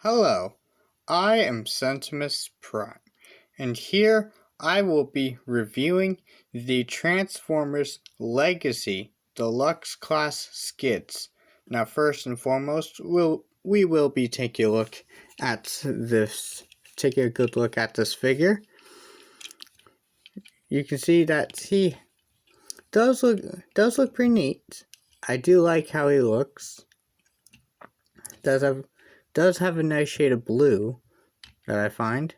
Hello, I am Centimus Prime, and here I will be reviewing the Transformers Legacy Deluxe Class Skids. Now, first and foremost, we will be taking a look at this. Taking a good look at this figure. You can see that he does look pretty neat. I do like how he looks. Does have a nice shade of blue that I find.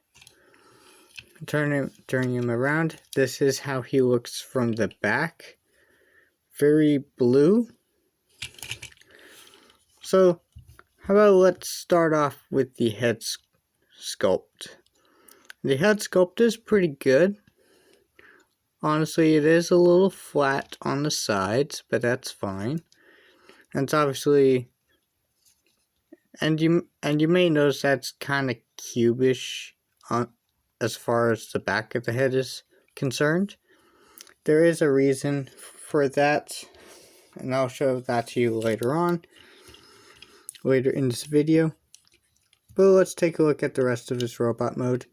Turning him around, this is how he looks from the back. Very blue. So, how about let's start off with the head sculpt. The head sculpt is pretty good. Honestly, it is a little flat on the sides, but that's fine. And it's obviously, and you may notice that's kind of cubish as far as the back of the head is concerned. There is a reason for that, and I'll show that to you later in this video. But let's take a look at the rest of his robot mode.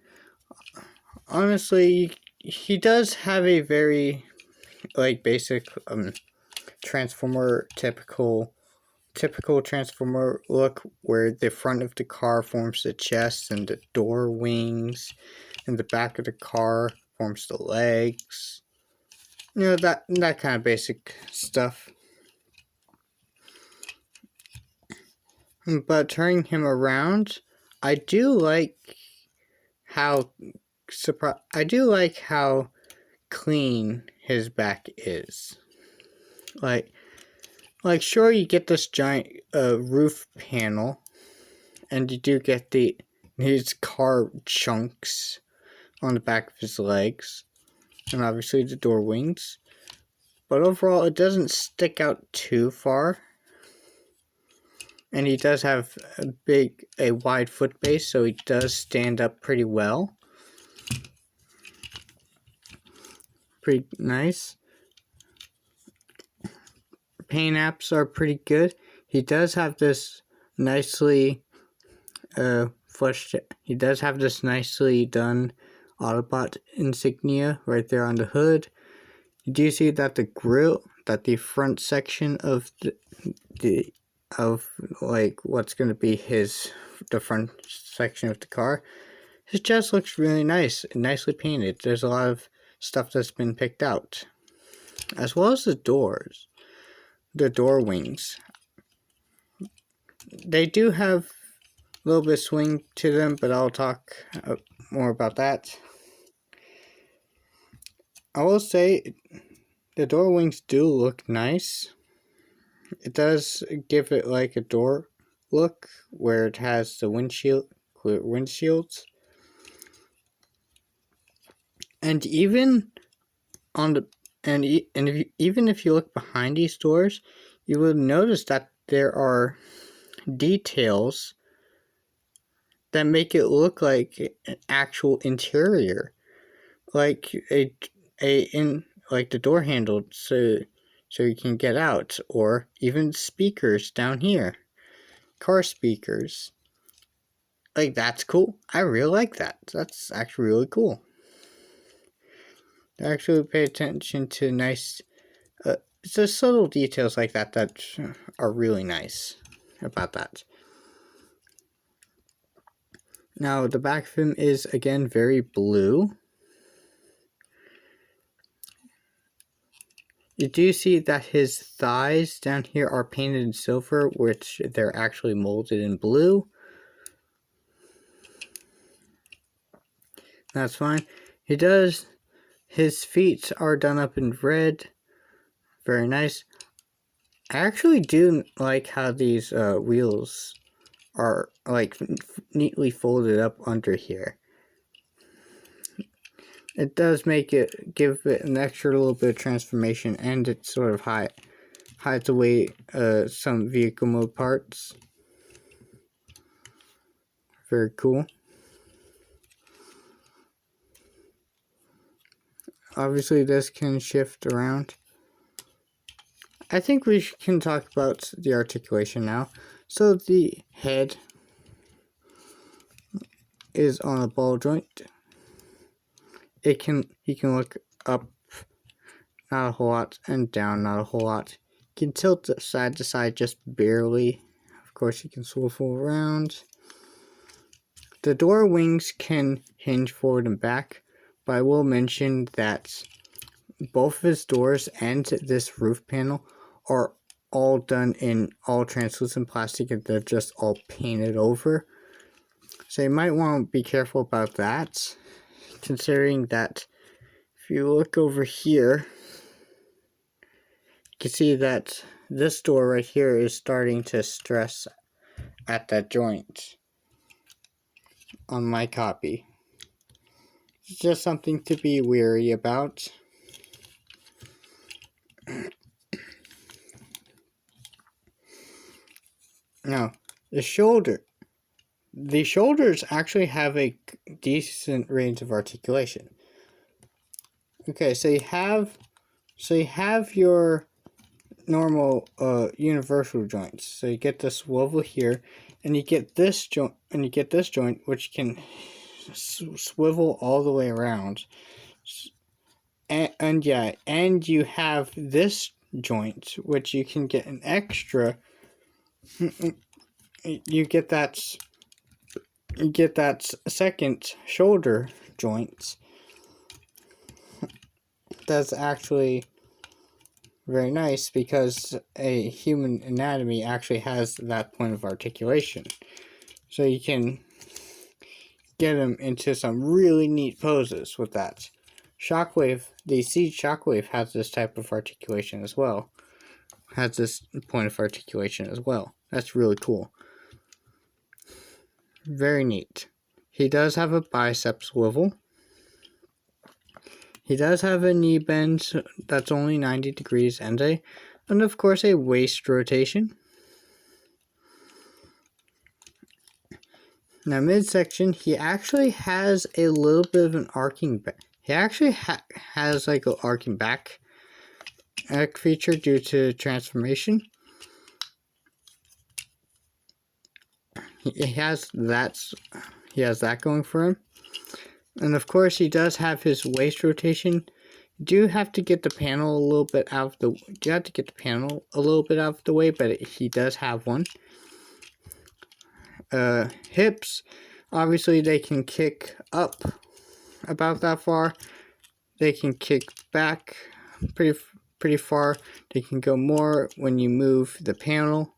Honestly, he does have a very basic Transformer typical Transformer look, where the front of the car forms the chest and the door wings, and the back of the car forms the legs. You know, that kind of basic stuff. But turning him around, I do like how clean his back is. Like sure, you get this giant roof panel, and you do get his car chunks on the back of his legs, and obviously the door wings. But overall, it doesn't stick out too far. And he does have a wide foot base, so he does stand up pretty well. Pretty nice. Paint apps are pretty good. He does have this nicely fleshed. He does have this nicely done Autobot insignia right there on the hood. You do see that the front section of what's going to be the front section of the car, his chest looks really nice and nicely painted. There's a lot of stuff that's been picked out, as well as the door wings. They do have a little bit of swing to them, but I'll talk more about that. I will say the door wings do look nice. It does give it like a door look, where it has the clear windshields. And even even if you look behind these doors, you will notice that there are details that make it look like an actual interior, like the door handle, so you can get out, or even speakers down here, car speakers. Like, that's cool. I really like that. That's actually really cool. I actually pay attention to nice, it's the subtle details like that are really nice about that. Now, the back of him is, again, very blue. You do see that his thighs down here are painted in silver, which they're actually molded in blue. That's fine. His feet are done up in red. Very nice. I actually do like how these wheels are neatly folded up under here. It does give it an extra little bit of transformation, and it sort of hides away some vehicle mode parts. Very cool. Obviously, this can shift around. I think we can talk about the articulation now. So the head is on a ball joint. He can look up not a whole lot and down not a whole lot. He can tilt side to side just barely. Of course, he can swivel around. The door wings can hinge forward and back, but I will mention that both of his doors and this roof panel are all done in all translucent plastic, and they're just all painted over. So you might want to be careful about that, considering that if you look over here, you can see that this door right here is starting to stress at that joint on my copy. It's just something to be wary about. Now, the shoulders actually have a decent range of articulation. Okay, so you have your normal universal joints. So you get the swivel here, and you get this joint, which can swivel all the way around. And you have this joint, which you can get an extra. You get that second shoulder joint. That's actually very nice because a human anatomy actually has that point of articulation. So you can get them into some really neat poses with that. Shockwave, the Siege Shockwave has this type of articulation as well. Has this point of articulation as well. That's really cool. Very neat. He does have a bicep swivel. He does have a knee bend that's only 90 degrees and of course a waist rotation. Now midsection, he actually has a little bit of an arcing back. He actually has like an arcing back feature due to transformation. He has that going for him. And of course he does have his waist rotation. You do have to get the panel a little bit out of the way, but he does have one. Hips, obviously they can kick up about that far. They can kick back pretty far. They can go more when you move the panel.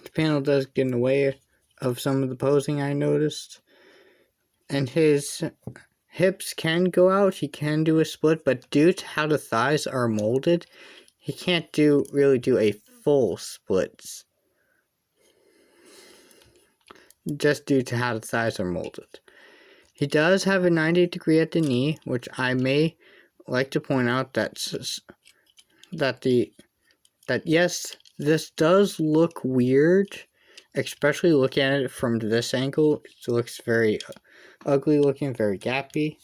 The panel does get in the way of some of the posing, I noticed. And his hips can go out. He can do a split, but due to how the thighs are molded, he can't really do a full split. Just due to how the thighs are molded. He does have a 90 degree at the knee, which I may like to point out that yes, this does look weird, especially looking at it from this angle. It looks very ugly looking, very gappy,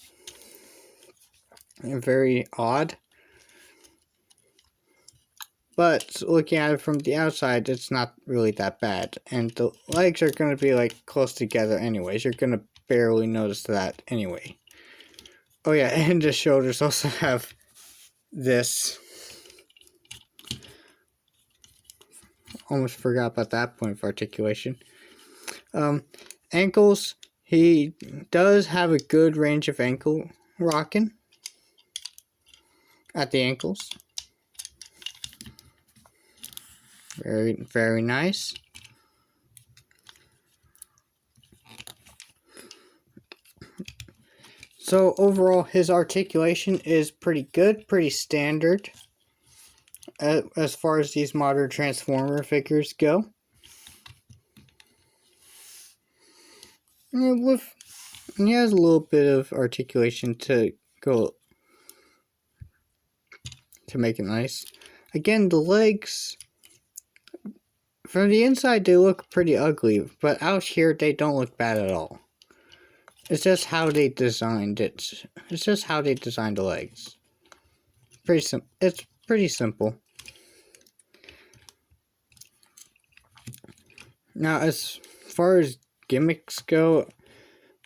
and very odd. But looking at it from the outside, it's not really that bad. And the legs are going to be like close together anyways. You're going to barely notice that anyway. Oh yeah, and the shoulders also have this. Almost forgot about that point of articulation. Ankles, he does have a good range of ankle rocking at the ankles. Very, very nice. So overall, his articulation is pretty good, pretty standard as far as these modern Transformer figures go. And he has a little bit of articulation to make it nice. Again, the legs, from the inside, they look pretty ugly, but out here, they don't look bad at all. It's just how they designed it. It's just how they designed the legs. It's pretty simple. Now, as far as gimmicks go,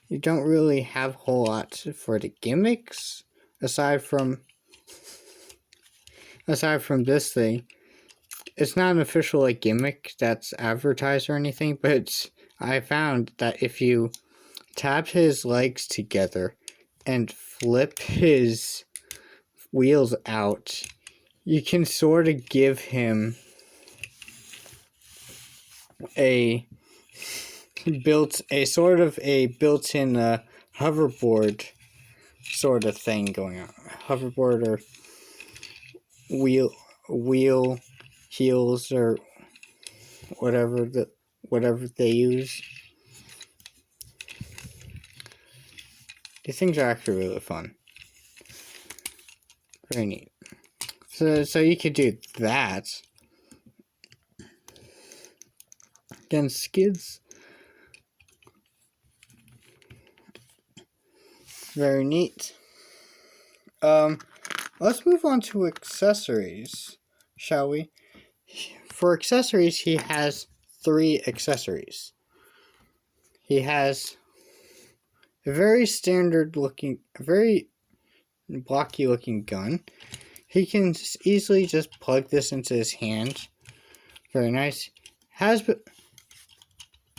you don't really have a whole lot for the gimmicks aside from this thing. It's not an official like gimmick that's advertised or anything, but I found that if you tap his legs together and flip his wheels out, you can sort of give him a built-in hoverboard sort of thing going on. Hoverboard or wheel heels or whatever they use. These things are actually really fun. Very neat. So you could do that. Again, Skids. Very neat. Let's move on to accessories, shall we? For accessories, he has 3 accessories. He has a very standard looking, very blocky looking gun. He can easily just plug this into his hand. Very nice.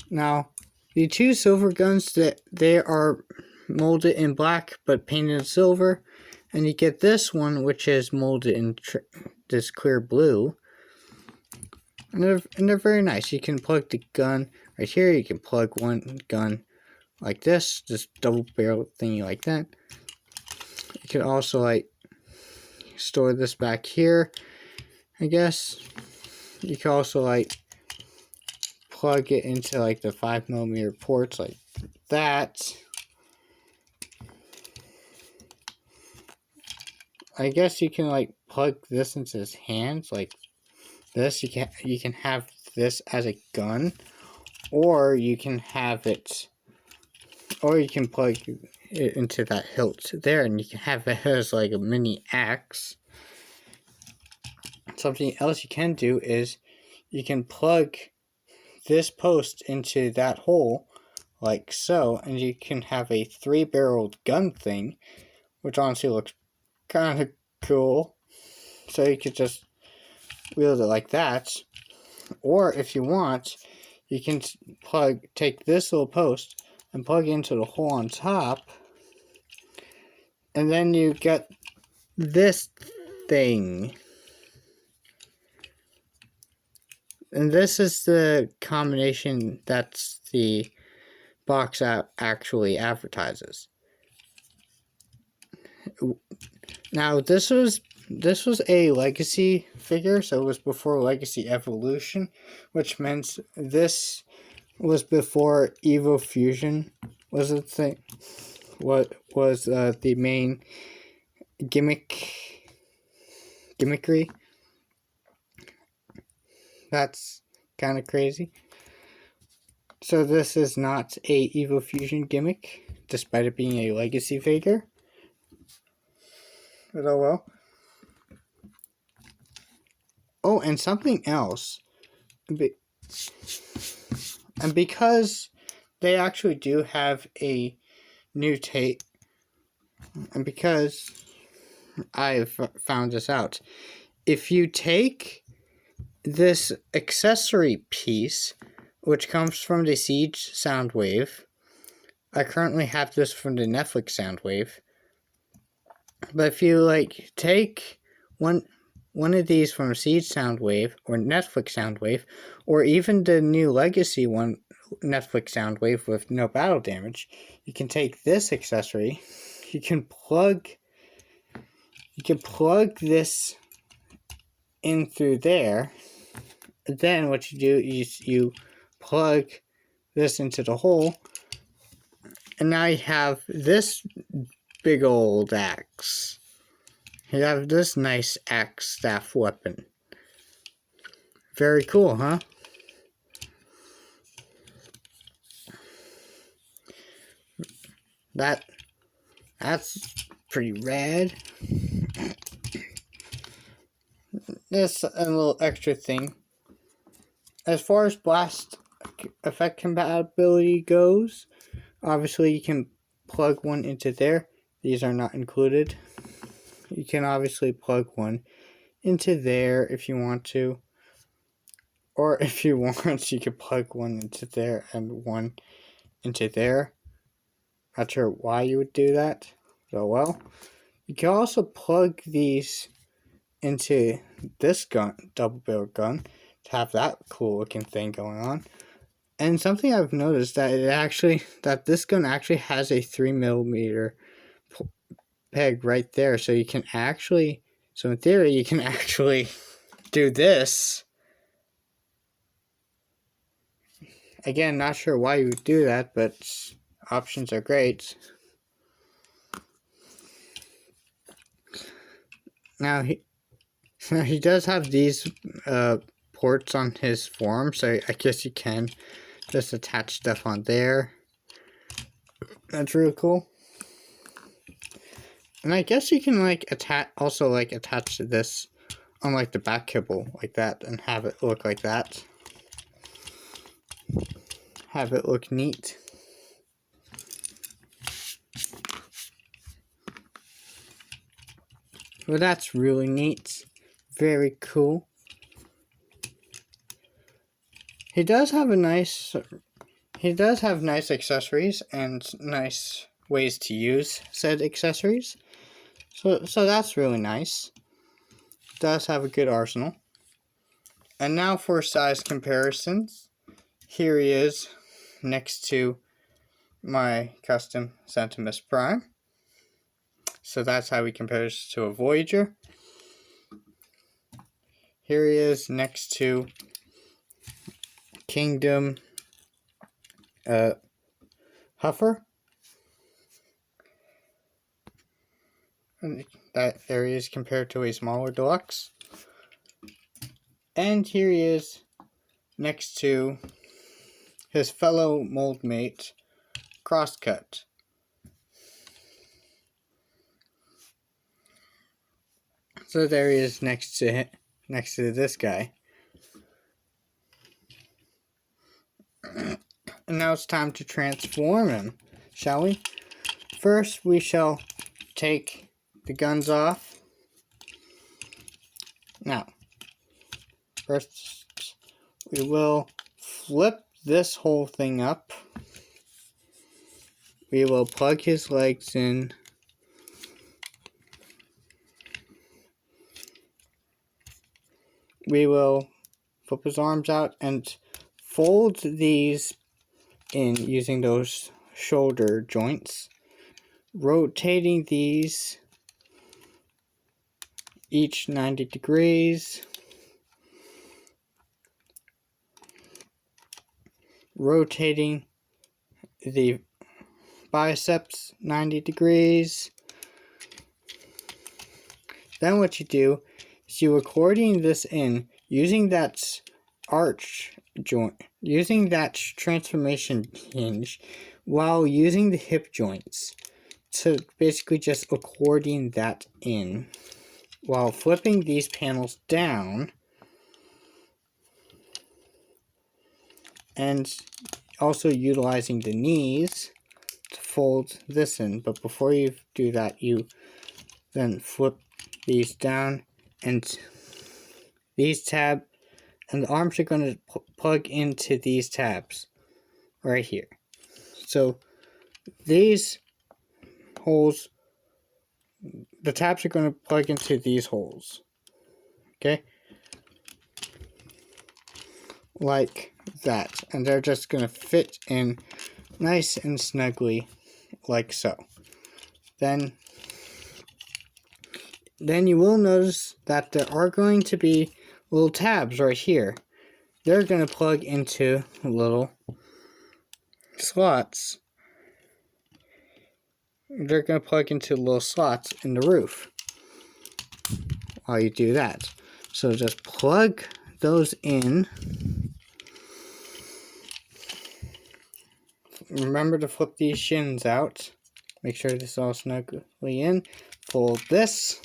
Now, the 2 silver guns, that they are molded in black but painted in silver, and you get this one which is molded in this clear blue, and they're very nice. You can plug the gun right here. You can plug one gun like this double barrel thingy like that. You can also like store this back here, I guess. You can also like plug it into like the 5mm ports like that. I guess you can like plug this into his hands like this. You can have this as a gun, or you can have it, or you can plug it into that hilt there, and you can have it as like a mini axe. Something else you can do is you can plug this post into that hole like so, and you can have a 3-barreled gun thing, which honestly looks kind of cool. So you could just wield it like that, or if you want, you can take this little post and plug it into the hole on top, and then you get this thing. And this is the combination that's the box actually advertises. Now this was a legacy figure, so it was before Legacy Evolution, which meant this was before Evo Fusion was the thing. What was the main gimmickry? That's kind of crazy. So this is not a Evo Fusion gimmick, despite it being a legacy figure. But oh well. Oh, and something else. And because they actually do have a new tape, and because I've found this out, if you take this accessory piece, which comes from the Siege Soundwave, I currently have this from the Netflix Soundwave, but if you like take one of these from Siege Soundwave or Netflix Soundwave, or even the new Legacy one, Netflix Soundwave with no battle damage, you can take this accessory, you can plug this in through there. Then what you do is you plug this into the hole, and now you have this big old axe. You have this nice axe staff weapon. Very cool, huh? That's pretty rad. This a little extra thing. As far as blast effect compatibility goes, obviously you can plug one into there. These are not included. You can obviously plug one into there if you want to. Or if you want, you could plug one into there and one into there. Not sure why you would do that. So well. You can also plug these into this gun, double barrel gun, to have that cool looking thing going on. And something I've noticed that this gun actually has a 3mm peg right there, so you can actually, so in theory you can actually do this. Again, not sure why you would do that, but options are great. Now he does have these ports on his form, so I guess you can just attach stuff on there. That's really cool. And I guess you can like attach this on like the back kibble like that and have it look like that. Have it look neat. Well, that's really neat. Very cool. He does have nice accessories and nice ways to use said accessories. So that's really nice. Does have a good arsenal. And now for size comparisons. Here he is next to my custom Centimus Prime. So that's how he compares to a Voyager. Here he is next to Kingdom Huffer. And that there he is compared to a smaller deluxe. And here he is next to his fellow mold mate, Crosscut. So there he is next to this guy. And now it's time to transform him, shall we? First, we shall take the guns off. Now, first, we will flip this whole thing up. We will plug his legs in. We will flip his arms out and fold these in using those shoulder joints, rotating these each 90 degrees, rotating the biceps 90 degrees. Then what you do is you accordion this in using that arch joint, using that transformation hinge, while using the hip joints to basically just accordion that in, while flipping these panels down and also utilizing the knees to fold this in. But before you do that, you then flip these down, and these tab and the arms are going to plug into these tabs right here. So these holes, the tabs are going to plug into these holes. Okay? Like that. And they're just going to fit in nice and snugly like so. Then you will notice that there are going to be little tabs right here. They're going to plug into little slots. They're going to plug into little slots in the roof while you do that. So just plug those in. Remember to flip these shins out. Make sure this is all snugly in. Fold this.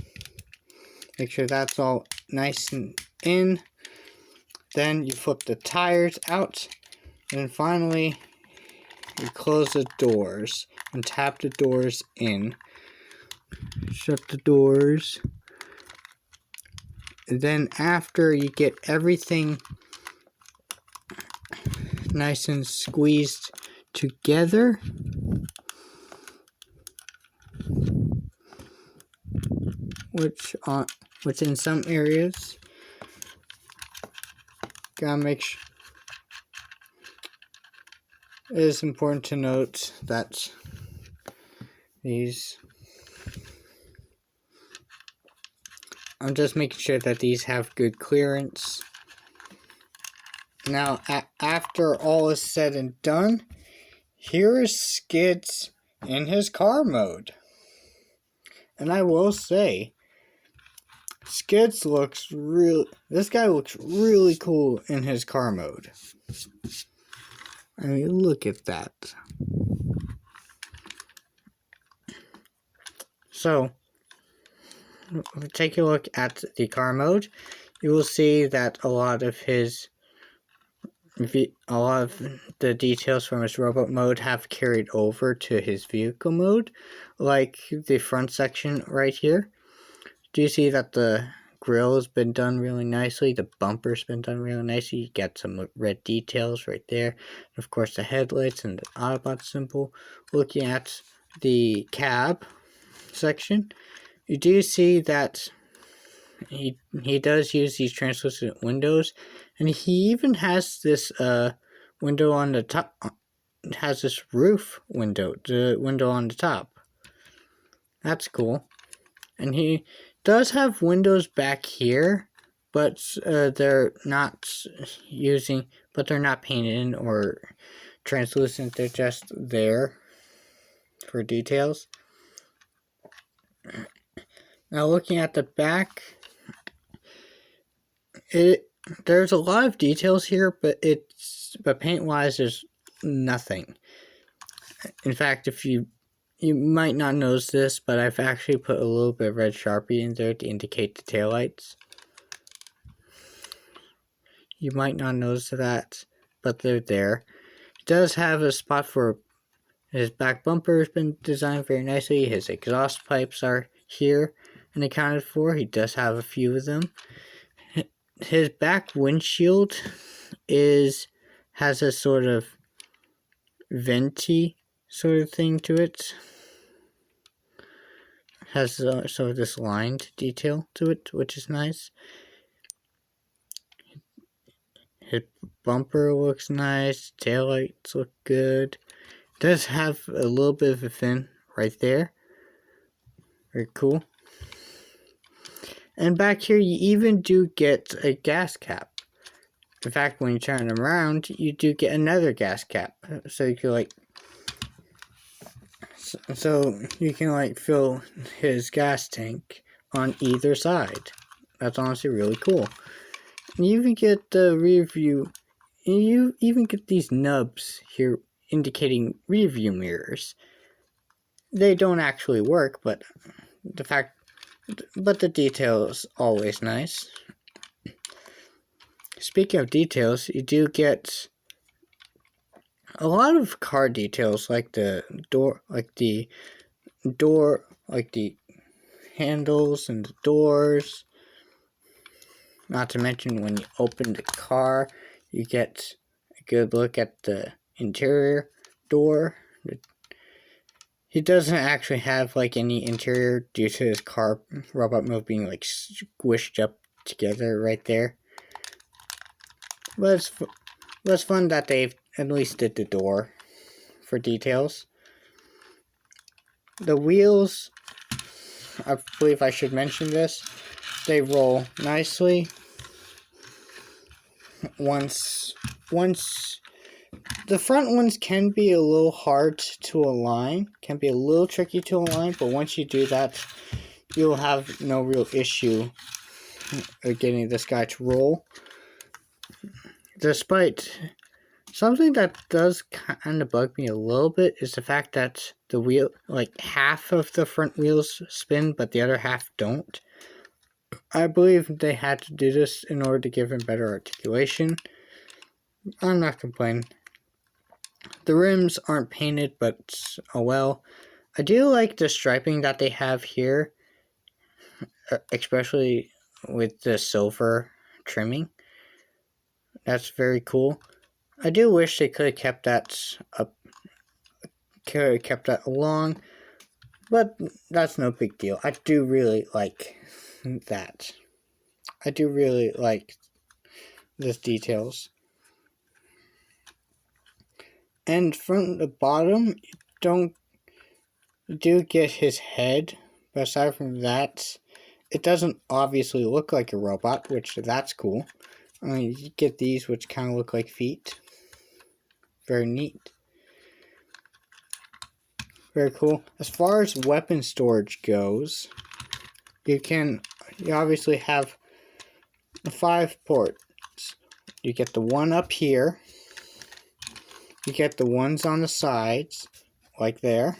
Make sure that's all nice and in. Then you flip the tires out. And finally, you close the doors and tap the doors in. Shut the doors. And then after you get everything nice and squeezed together, which in some areas, gotta make sure. It is important to note that I'm just making sure that these have good clearance. Now, after all is said and done, here is Skids in his car mode. And I will say, Skids this guy looks really cool in his car mode. I mean, look at that. So, take a look at the car mode. You will see that a lot of the details from his robot mode have carried over to his vehicle mode, like the front section right here. Do you see that the grill has been done really nicely? The bumper's been done really nicely. You get some red details right there. And of course, the headlights and the Autobot symbol. Looking at the cab section, you do see that he does use these translucent windows, and he even has this window on the top. Has this roof window, the window on the top. That's cool. And he does have windows back here, but they're not painted in or translucent. They're just there for details. Now looking at the back, there's a lot of details here, but paint wise there's nothing. In fact, if you might not notice this, but I've actually put a little bit of red Sharpie in there to indicate the taillights. You might not notice that, but they're there. It does have a spot for his back bumper has been designed very nicely. His exhaust pipes are here and accounted for. He does have a few of them. His back windshield has a sort of venti sort of thing to it. Has sort of this lined detail to it, which is nice. His bumper looks nice. Taillights look good. It does have a little bit of a fin right there. Very cool. And back here, you even do get a gas cap. In fact, when you turn them around, you do get another gas cap. So you can fill his gas tank on either side. That's honestly really cool. And you even get the rear view. You even get these nubs here indicating rear view mirrors. They don't actually work, but the detail is always nice. Speaking of details, you do get a lot of car details, like the door, like the handles and the doors. Not to mention, when you open the car, you get a good look at the interior door. He doesn't actually have like any interior due to his car robot mode being like squished up together right there. But it's fun that they've at least did the door for details. The wheels, I believe I should mention this, they roll nicely. Once the front ones can be a little hard to align, can be a little tricky to align, but once you do that, you'll have no real issue getting this guy to roll. Despite something that does kind of bug me a little bit is the fact that the wheel, like half of the front wheels spin, but the other half don't. I believe they had to do this in order to give him better articulation. I'm not complaining. The rims aren't painted, but oh well. I do like the striping that they have here, especially with the silver trimming. That's very cool. I do wish they could have kept that up, kept that along, but that's no big deal. I do really like that. I do really like these details. And from the bottom, you do get his head, but aside from that, it doesn't obviously look like a robot, which that's cool. I mean, you get these, which kind of look like feet. Very neat. Very cool. As far as weapon storage goes, you obviously have the 5 ports. You get the one up here. You get the ones on the sides, like there.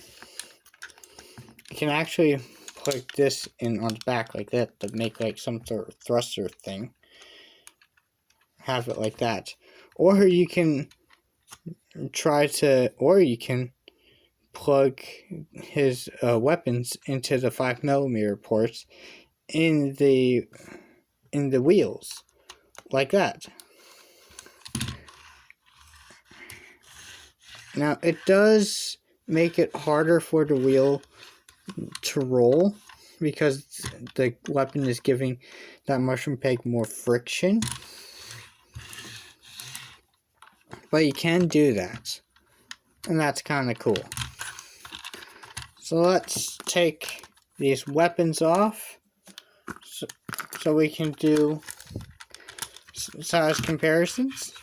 You can actually put this in on the back like that to make like some sort of thruster thing. Have it like that. Or you can plug his weapons into the 5mm ports in the wheels, like that. Now it does make it harder for the wheel to roll because the weapon is giving that mushroom peg more friction. But you can do that, and that's kind of cool. So let's take these weapons off so we can do size comparisons.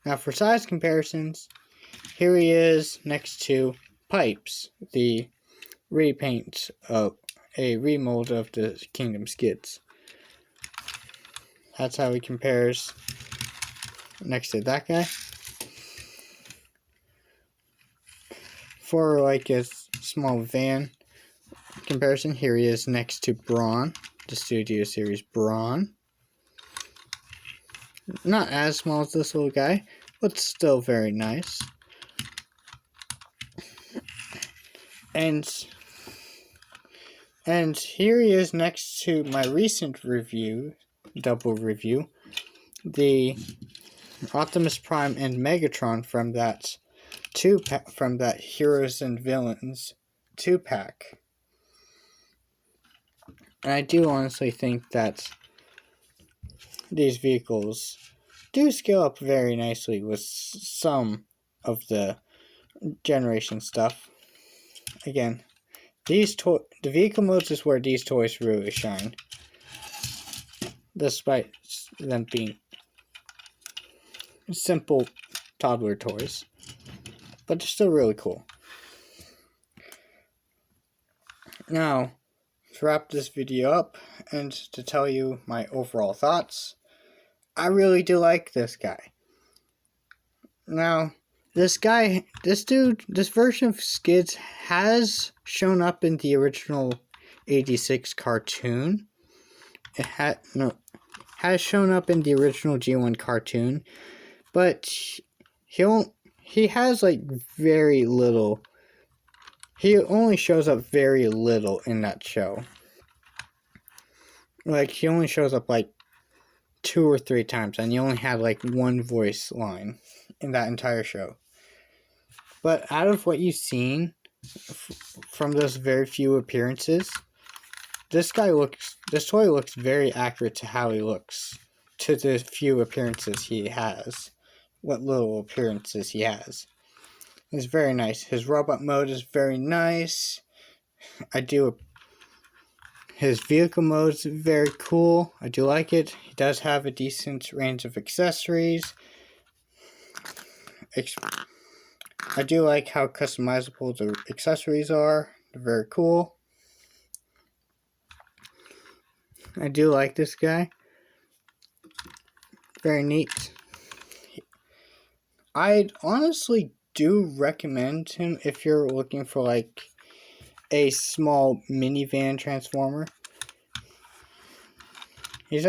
Now for size comparisons, here he is next to Pipes, the repaint of a remold of the Kingdom Skids. That's how he compares next to that guy. For like a small van comparison, here he is next to Braun, the Studio Series Braun. Not as small as this little guy, but still very nice. And here he is next to my recent double review, the Optimus Prime and Megatron from that Heroes and Villains 2-pack. And I do honestly think that these vehicles do scale up very nicely with some of the generation stuff. Again, the vehicle modes is where these toys really shine, despite them being simple toddler toys, but they're still really cool. Now, to wrap this video up and to tell you my overall thoughts, I really do like this guy. Now, this version of Skids has shown up in the original 86 cartoon. It has shown up in the original G1 cartoon, but he has like very little. He only shows up very little in that show. Like, he only shows up like 2 or 3 times, and he only had like one voice line in that entire show. But out of what you've seen from those very few appearances, this toy looks very accurate to how he looks, to the few appearances he has, what little appearances he has. It's very nice. His robot mode is very nice. His vehicle mode is very cool. I do like it. He does have a decent range of accessories. I do like how customizable the accessories are. They're very cool. I do like this guy. Very neat. I'd honestly do recommend him if you're looking for like a small minivan transformer. I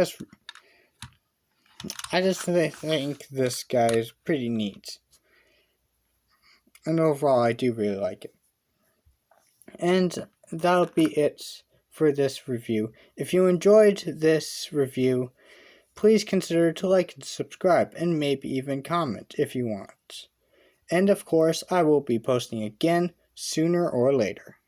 just think this guy is pretty neat. And overall, I do really like it. And that'll be it for this review. If you enjoyed this review, please consider to like and subscribe, and maybe even comment if you want. And of course, I will be posting again sooner or later.